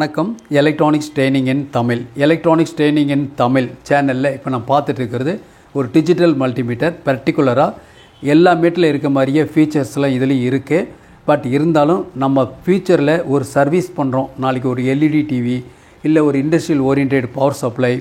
வணக்கம் electronics training இன் தமிழ் சேனலில் இப்போ நான் பார்த்துட்டு இருக்கிறது ஒரு டிஜிட்டல் மல்டிமீட்டர். பர்டிகுலராக எல்லா மீட்டரில் இருக்க மாதிரியே ஃபீச்சர்ஸ்லாம் இதுலேயும் இருக்குது. பட் இருந்தாலும் நம்ம ஃபியூச்சரில் ஒரு சர்வீஸ் பண்ணுறோம், நாளைக்கு ஒரு எல்இடி டிவி இல்லை ஒரு industrial oriented power supply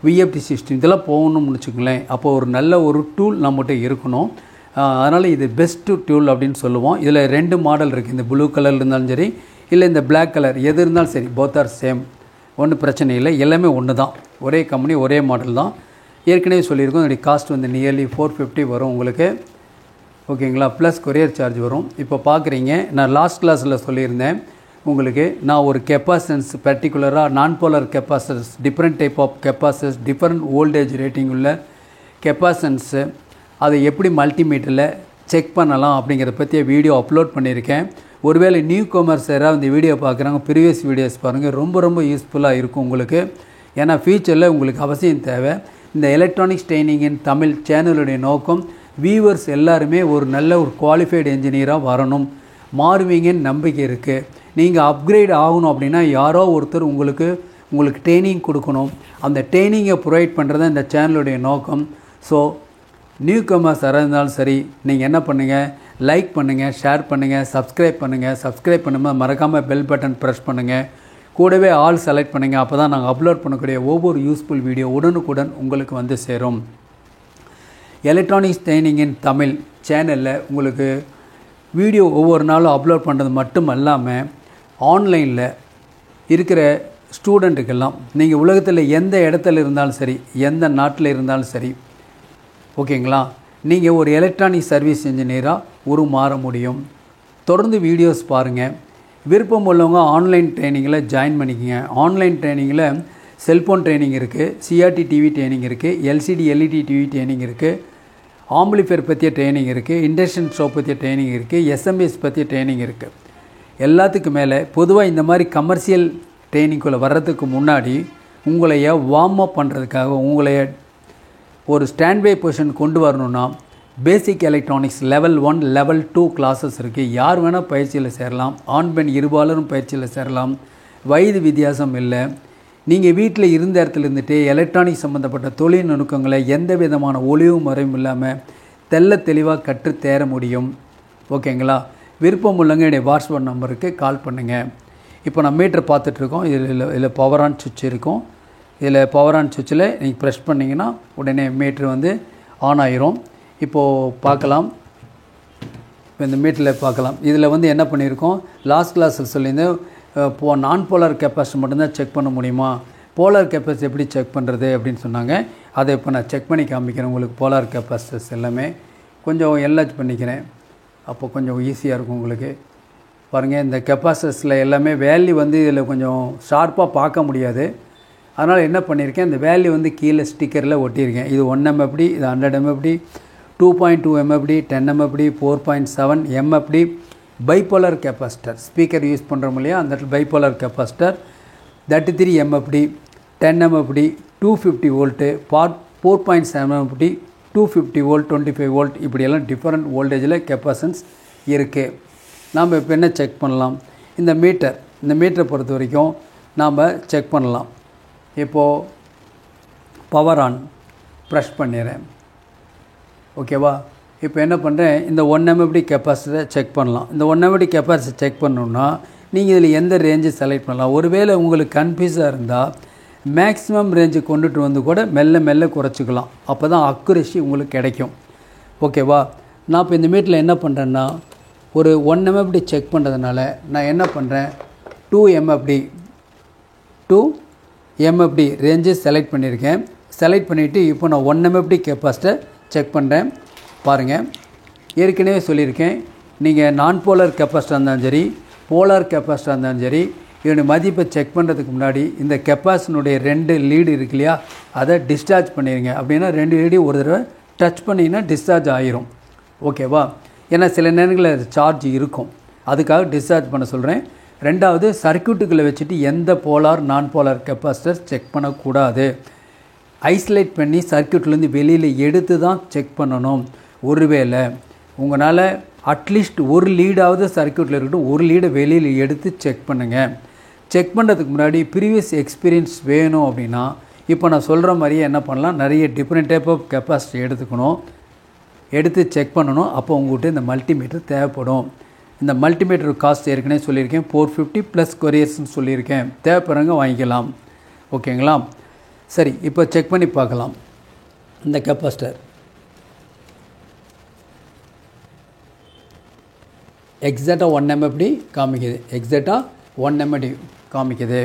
VFD system இதெல்லாம் போகணும்னு வச்சுக்கோங்களேன். அப்போ ஒரு நல்ல ஒரு டூல் நம்மகிட்ட இருக்கணும். அதனால் இது பெஸ்ட்டு டூல் அப்படின்னு சொல்லுவோம். இதில் 2 மாடல் இருக்குது. இந்த ப்ளூ கலரில் இருந்தாலும் சரி இல்லை இந்த பிளாக் கலர் எது இருந்தாலும் சரி, போத் ஆர் சேம், ஒன்றும் பிரச்சனை இல்லை. எல்லாமே ஒன்று தான், ஒரே கம்பெனி ஒரே மாடல் தான். ஏற்கனவே சொல்லியிருக்கோம். இதோடைய காஸ்ட் வந்து நியர்லி 450 வரும் உங்களுக்கு, ஓகேங்களா. ப்ளஸ் கொரியர் சார்ஜ் வரும். இப்போ பார்க்குறீங்க, நான் லாஸ்ட் கிளாஸில் சொல்லியிருந்தேன் உங்களுக்கு, நான் ஒரு கெப்பாசிட்டன்ஸ் பர்டிகுலராக non polar capacitance, different type of capacitance, different voltage rating உள்ள கெப்பாசிட்டன்ஸு அதை எப்படி மல்டிமீட்டரில் செக் பண்ணலாம் அப்படிங்கிறத பற்றிய வீடியோ அப்லோட் பண்ணியிருக்கேன். ஒருவேளை நியூ கமர்ஸ் யாராவது இந்த வீடியோ பார்க்குறாங்க, ப்ரீவியஸ் வீடியோஸ் பாருங்கள், ரொம்ப யூஸ்ஃபுல்லாக இருக்கும் உங்களுக்கு. ஏன்னா ஃபியூச்சரில் உங்களுக்கு அவசியம் தேவை. இந்த எலக்ட்ரானிக்ஸ் ட்ரெயினிங் இன் தமிழ் சேனலுடைய நோக்கம் வியூவர்ஸ் எல்லாருமே ஒரு நல்ல ஒரு குவாலிஃபைடு என்ஜினியராக வரணும், மாறுவீங்கன்னு நம்பிக்கை இருக்குது. நீங்கள் அப்கிரேட் ஆகணும் அப்படின்னா யாரோ ஒருத்தர் உங்களுக்கு ட்ரைனிங் கொடுக்கணும். அந்த ட்ரைனிங்கை ப்ரொவைட் பண்ணுறது இந்த சேனலுடைய நோக்கம். ஸோ நியூ கமர்ஸ் யாராக இருந்தாலும் சரி, நீங்கள் என்ன பண்ணுங்கள், லைக் பண்ணுங்கள், ஷேர் பண்ணுங்கள், சப்ஸ்கிரைப் பண்ணும்போது மறக்காமல் பெல் பட்டன் ப்ரெஸ் பண்ணுங்கள். கூடவே ஆல் செலக்ட் பண்ணுங்கள். அப்போ தான் நாங்கள் அப்லோட் பண்ணக்கூடிய ஒவ்வொரு யூஸ்ஃபுல் வீடியோ உடனுக்குடன் உங்களுக்கு வந்து சேரும். எலக்ட்ரானிக்ஸ் ட்ரெயினிங் இன் தமிழ் சேனலில் உங்களுக்கு வீடியோ ஒவ்வொரு நாளும் அப்லோட் பண்ணுறது மட்டும் இல்லாமல் ஆன்லைனில் இருக்கிற ஸ்டூடெண்ட்டுக்கெல்லாம் நீங்கள் உலகத்தில் எந்த இடத்துல இருந்தாலும் சரி, எந்த நாட்டில் இருந்தாலும் சரி, ஓகேங்களா, நீங்கள் ஒரு எலக்ட்ரானிக் சர்வீஸ் இன்ஜினியராக மாற முடியும். தொடர்ந்து வீடியோஸ் பாருங்கள். விருப்பம் உள்ளவங்க ஆன்லைன் ட்ரைனிங்கில் ஜாயின் பண்ணிக்கங்க. ஆன்லைன் ட்ரைனிங்கில் செல்ஃபோன் ட்ரைனிங் இருக்குது, சிஆர்டி டிவி ட்ரைனிங் இருக்குது, எல்சிடி எல்இடி டிவி ட்ரைனிங் இருக்குது, ஆம்பிளிஃபையர் பற்றிய ட்ரைனிங் இருக்குது, இண்டக்ஷன் ஸ்டவ் பற்றிய ட்ரைனிங் இருக்குது, எஸ்எம்எஸ் பற்றிய ட்ரைனிங் இருக்குது. எல்லாத்துக்கும் மேலே பொதுவாக இந்த மாதிரி கமர்ஷியல் ட்ரைனிங்குள்ளே வர்றதுக்கு முன்னாடி உங்களைய வார்ம் அப் பண்ணுறதுக்காக, உங்களைய ஒரு ஸ்டாண்ட்பை பொசிஷன் கொண்டு வரணுன்னா பேசிக் எலக்ட்ரானிக்ஸ் லெவல் 1 லெவல் 2 கிளாஸஸ் இருக்குது. யார் வேணால் பயிற்சியில் சேரலாம். ஆண் பெண் இருபாலரும் பயிற்சியில் சேரலாம். வயது வித்தியாசம் இல்லை. நீங்கள் வீட்டில் இருந்த இடத்துல இருந்துட்டு எலக்ட்ரானிக் சம்மந்தப்பட்ட தொழில் நுணுக்கங்களை எந்த விதமான ஒளிவு மறைவும் இல்லாமல் தெளிவாக கற்றுத்தேர முடியும். ஓகேங்களா. விருப்பம் உள்ளவங்க என்னுடைய வாட்ஸ்அப் நம்பருக்கு கால் பண்ணுங்கள். இப்போ நான் மீட்டர் பார்த்துட்ருக்கோம். இதில் பவர் ஆன் சுவிட்ச் இருக்கும். இதில் பவர் ஆன் சுவிட்சில் நீங்கள் ப்ரெஸ் பண்ணிங்கன்னா உடனே மீட்ரு வந்து ஆன் ஆயிரும். இப்போது பார்க்கலாம். இப்போ இந்த மீட்டரில் பார்க்கலாம். இதில் வந்து என்ன பண்ணியிருக்கோம், லாஸ்ட் கிளாஸில் சொல்லியிருந்தேன் நான் போலார் கெப்பாசிட்டி மட்டும்தான் செக் பண்ண முடியுமா, போலார் கெப்பாசிட்டி எப்படி செக் பண்ணுறது அப்படின்னு சொன்னாங்க. அதை இப்போ நான் செக் பண்ணி காமிக்கிறேன் உங்களுக்கு. போலார் கெப்பாசிட்டர்ஸ் எல்லாமே கொஞ்சம் என்லார்ஜ் பண்ணிக்கிறேன், அப்போ கொஞ்சம் ஈஸியாக இருக்கும் உங்களுக்கு. பாருங்கள், இந்த கெப்பாசிட்டர்ஸில் எல்லாமே வேல்யூ வந்து இதில் கொஞ்சம் ஷார்ப்பாக பார்க்க முடியாது. அதனால் என்ன பண்ணியிருக்கேன், இந்த வேல்யூ வந்து கீழே ஸ்டிக்கரில் ஒட்டியிருக்கேன். இது 1 MFD, இது 100 MFD, 2.2 MFD, 10 MFD, 4.7 MFD bipolar capacitor. Speaker use பண்ணுறோம் இல்லையா, அந்த bipolar capacitor. 33 MFD, 10 MFD, 250 volt, 4.7 MFD, 250 volt, 25 volt, இப்படியெல்லாம் டிஃப்ரெண்ட் வோல்டேஜில் கெப்பாசிட்டன்ஸ் இருக்குது. நாம் இப்போ என்ன செக் பண்ணலாம், இந்த மீட்டரை பொறுத்த வரைக்கும் நாம் செக் பண்ணலாம். இப்போது பவர் ஆன் ப்ரெஸ் பண்ணிடுறேன். ஓகேவா. இப்போ என்ன பண்ணுறேன், இந்த 1 MFD கெப்பாசிட்டரை செக் பண்ணலாம். இந்த 1 MFD கெப்பாசிட்டி செக் பண்ணணுன்னா நீங்கள் இதில் எந்த ரேஞ்சு செலக்ட் பண்ணலாம். ஒருவேளை உங்களுக்கு கன்ஃபியூஸாக இருந்தால் மேக்ஸிமம் ரேஞ்சு கொண்டுட்டு வந்து கூட மெல்ல குறைச்சிக்கலாம். அப்போ தான் அக்குரேசி உங்களுக்கு கிடைக்கும். ஓகேவா. நான் இப்போ இந்த மீட்டரில் என்ன பண்ணுறேன்னா, ஒரு 1 MFD செக் பண்ணுறதுனால நான் என்ன பண்ணுறேன், 2 MFD ரேஞ்சு செலக்ட் பண்ணியிருக்கேன். செலக்ட் பண்ணிவிட்டு இப்போ நான் 1 MFD கெப்பாசிட்டர் செக் பண்ணுறேன். பாருங்கள், ஏற்கனவே சொல்லியிருக்கேன், நீங்கள் நான் போலார் கெப்பாசிட்டர் இருந்தாலும் சரி, போலார் கெப்பாசிட்டர் இருந்தாலும் சரி, இதனுடைய மதிப்பை செக் பண்ணுறதுக்கு முன்னாடி இந்த கெப்பாசிட்டனுடைய 2 லீடு இருக்கு இல்லையா, அதை டிஸ்சார்ஜ் பண்ணிடுங்க. அப்படின்னா 2 லீடு ஒரு தடவை டச் பண்ணிங்கன்னா டிஸ்சார்ஜ் ஆகிரும். ஓகேவா. ஏன்னா சில நேரங்களில் சார்ஜ் இருக்கும், அதுக்காக டிஸ்சார்ஜ் பண்ண சொல்கிறேன். 2வது, சர்க்யூட்டுகளை வச்சுட்டு எந்த போலார் நான் போலார் கெப்பாசிட்டர் செக் பண்ணக்கூடாது. ஐசோலேட் பண்ணி சர்க்யூட்லேருந்து வெளியில் எடுத்து தான் செக் பண்ணணும். ஒருவேளை உங்களால் அட்லீஸ்ட் ஒரு லீடாவது சர்க்யூட்டில் இருக்கட்டும், ஒரு லீடை வெளியில் எடுத்து செக் பண்ணுங்கள். செக் பண்ணுறதுக்கு முன்னாடி ப்ரீவியஸ் எக்ஸ்பீரியன்ஸ் வேணும் அப்படின்னா இப்போ நான் சொல்கிற மாதிரியே என்ன பண்ணலாம், நிறைய டிஃப்ரெண்ட் டைப் ஆஃப் கெப்பாசிட்டி எடுத்து செக் பண்ணணும். அப்போ உங்கள்கிட்ட இந்த மல்டிமீட்டர் தேவைப்படும். இந்த மல்டிமீட்டர் காஸ்ட் ஏற்கனவே சொல்லியிருக்கேன், 450 ப்ளஸ் கொரியர்ஸ்னு சொல்லியிருக்கேன். தேவைப்படுறவங்க வாங்கிக்கலாம். ஓகேங்களா? சரி, இப்போ செக் பண்ணி பார்க்கலாம். இந்த கெப்பாசிட்டர் எக்ஸாக்டாக 1 MFD காமிக்குது. எக்ஸாக்டாக 1 MFD காமிக்குது.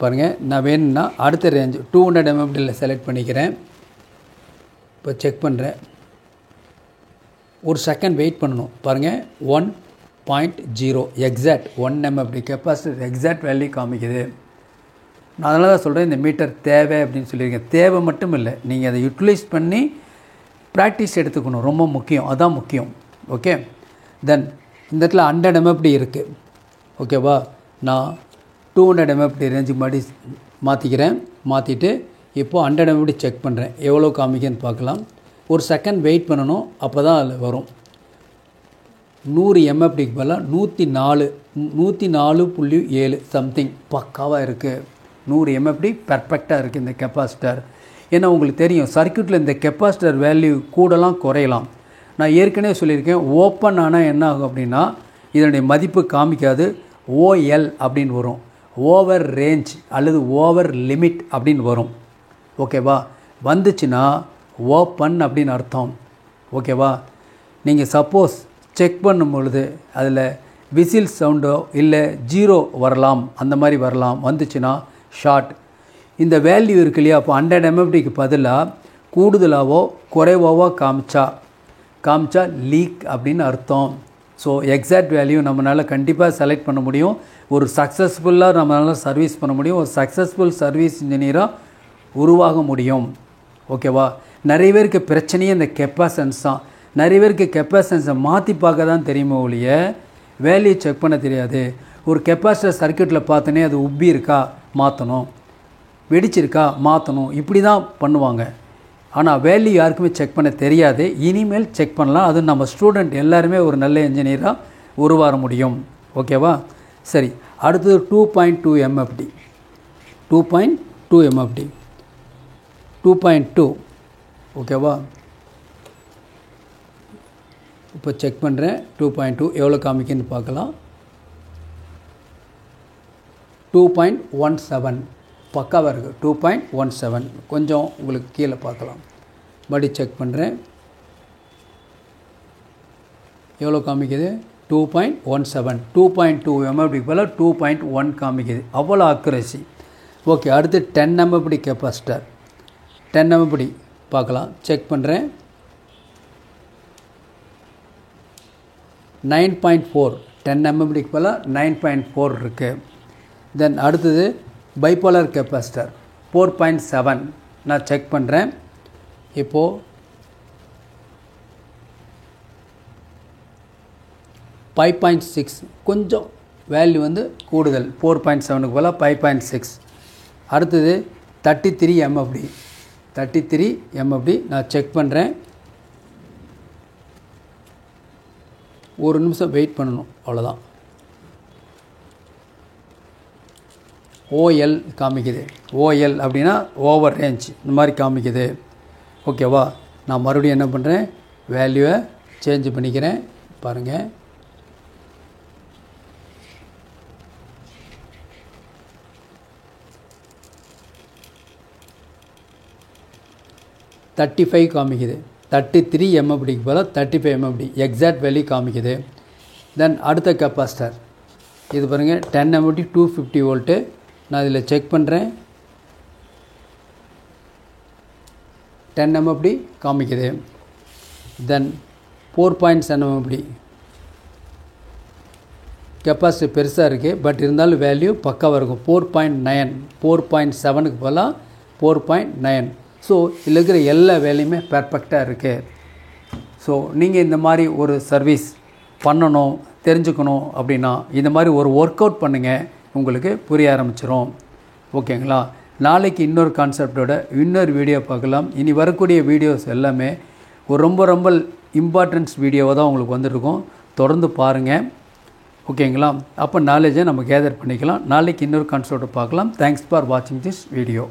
பாருங்கள், நான் வேணும்னா அடுத்த ரேஞ்ச் 200 MFDயில் செலக்ட் பண்ணிக்கிறேன். இப்போ செக் பண்ணுறேன். ஒரு செகண்ட் வெயிட் பண்ணணும். பாருங்கள், 1.0 exact 1 MFD capacitor exact value காமிக்குது. நான் அதனால தான் சொல்கிறேன், இந்த மீட்டர் தேவை அப்படின்னு சொல்லியிருக்கேன். தேவை மட்டும் இல்லை, நீங்கள் அதை யூட்டிலைஸ் பண்ணி ப்ராக்டிஸ் எடுத்துக்கணும். ரொம்ப முக்கியம், அதுதான் முக்கியம். ஓகே, தென் இந்த இடத்துல 100 MFD இருக்குது. ஓகேவா? நான் 200 MFD ரேஞ்சுக்கு மாதிரி மாற்றிக்கிறேன். மாற்றிட்டு இப்போது 100 MFD செக் பண்ணுறேன். எவ்வளோ காமிக்குன்னு பார்க்கலாம். ஒரு செகண்ட் வெயிட் பண்ணணும், அப்போ தான் அதில் வரும். 100 MFDக்கு பதிலாக 104.7 சம்திங் பக்காவாக இருக்குது. 100 MFD பர்ஃபெக்டாக இருக்குது இந்த கெப்பாசிட்டர். ஏன்னா உங்களுக்கு தெரியும், சர்க்யூட்டில் இந்த கெப்பாசிட்டர் வேல்யூ கூடலாம் குறையலாம். நான் ஏற்கனவே சொல்லியிருக்கேன், ஓப்பன் ஆனால் என்ன ஆகும் அப்படின்னா இதனுடைய மதிப்பு காமிக்காது. OL அப்படின்னு வரும், ஓவர் ரேஞ்ச் அல்லது ஓவர் லிமிட் அப்படின்னு வரும். ஓகேவா? வந்துச்சுன்னா ஓப்பன் அப்படின்னு அர்த்தம். ஓகேவா? நீங்கள் சப்போஸ் செக் பண்ணும் பொழுது அதில் விசில் சவுண்டோ இல்லை 0 வரலாம், அந்த மாதிரி வரலாம். வந்துச்சுன்னா ஷார்ட். இந்த வேல்யூ இருக்கு இல்லையா, அப்போ 100 MFDக்கு பதிலாக கூடுதலாவோ குறைவாவோ காமிச்சா லீக் அப்படின்னு அர்த்தம். ஸோ எக்ஸாக்ட் வேல்யூ நம்மளால் கண்டிப்பாக செலக்ட் பண்ண முடியும். ஒரு சக்ஸஸ்ஃபுல்லாக நம்மளால் சர்வீஸ் பண்ண முடியும். ஒரு சக்ஸஸ்ஃபுல் சர்வீஸ் இன்ஜினியராக உருவாக முடியும். ஓகேவா? நிறைய பேருக்கு பிரச்சனையே இந்த கெப்பாசிட்டன்ஸ் தான். நிறைய பேருக்கு கெப்பாசிட்டன்ஸை மாற்றி பார்க்க தான் தெரியுமோ ஒழிய வேல்யூ செக் பண்ண தெரியாது. ஒரு கெப்பாசிட்டர் சர்க்யூட்டில் பார்த்தோன்னே அது உப்பி இருக்கா மாற்றணும், வெடிச்சிருக்கா மாற்றணும், இப்படி தான் பண்ணுவாங்க. ஆனால் வேல்யூ யாருக்குமே செக் பண்ண தெரியாது. இனிமேல் செக் பண்ணலாம். அது நம்ம ஸ்டூடெண்ட் எல்லாருமே ஒரு நல்ல இன்ஜினியராக உருவாக முடியும். ஓகேவா? சரி, அடுத்தது 2.2 MFD. 2.2 MFD 2.2. ஓகேவா? இப்போ செக் பண்ணுறேன். 2.2 எவ்வளோ காமிக்குன்னு பார்க்கலாம். 2.17 பக்காவாக இருக்குது. 2.17 கொஞ்சம் உங்களுக்கு கீழே பார்க்கலாம். மறுபடி செக் பண்ணுறேன். எவ்வளோ காமிக்குது? 2.17. 2.2 MFDக்கு பதிலாக 2.1 காமிக்குது. அவ்வளோ அக்குரேசி. ஓகே, அடுத்து 10 MFD கெப்பாசிட்டர். 10 MFD பார்க்கலாம். செக் பண்ணுறேன். 9.4. 10 MFDக்கு பதிலாக 9.4 இருக்குது. தென் அடுத்தது பைபோலார் கெப்பாசிட்டர் 4.7. நான் செக் பண்ணுறேன். இப்போது 5.6 கொஞ்சம் வேல்யூ வந்து கூடுதல். 4.7க்கு பதிலாக 5.6. அடுத்தது 33 MFD. 33 MFD நான் செக் பண்ணுறேன். ஒரு நிமிஷம் வெயிட் பண்ணணும், அவ்வளோதான். OL காமிக்குது. OL அப்படின்னா ஓவர் ரேஞ்ச், இந்த மாதிரி காமிக்குது. ஓகேவா? நான் மறுபடியும் என்ன பண்ணுறேன், வேல்யூவை சேஞ்ச் பண்ணிக்கிறேன். பாருங்கள், $35 காமிக்குது. 33 MFDக்கு பதிலாக 35 MFD எக்ஸாக்ட் வேல்யூ காமிக்குது. தென் அடுத்த கெப்பாசிட்டர் இது பாருங்கள், 10 MFD 250 வோல்ட்டு. நான் இதில் செக் பண்ணுறேன். 10 MFD காமிக்குது. தென் 4.7 MFD கெப்பாசிட்டி பெருசாக இருக்குது, பட் இருந்தாலும் வேல்யூ பக்காவாக இருக்கும். 4.9. 4.7க்கு பதிலாக 4.9. ஸோ இதில் இருக்கிற எல்லா வேலையுமே பர்ஃபெக்டாக இருக்குது. ஸோ நீங்கள் இந்த மாதிரி ஒரு சர்வீஸ் பண்ணணும், தெரிஞ்சுக்கணும் அப்படின்னா இந்த மாதிரி ஒரு ஒர்க் அவுட் பண்ணுங்கள், உங்களுக்கு புரிய ஆரம்பிச்சிடும். ஓகேங்களா? நாளைக்கு இன்னொரு கான்செப்டோட இன்னொரு வீடியோ பார்க்கலாம். இனி வரக்கூடிய வீடியோஸ் எல்லாமே ஒரு ரொம்ப இம்பார்ட்டன்ஸ் வீடியோவாக தான் உங்களுக்கு வந்துருக்கும். தொடர்ந்து பாருங்கள். ஓகேங்களா? அப்போ நாலேஜை நம்ம கேதர் பண்ணிக்கலாம். நாளைக்கு இன்னொரு கான்செப்ட் பார்க்கலாம். தேங்க்ஸ் ஃபார் வாட்சிங் திஸ் வீடியோ.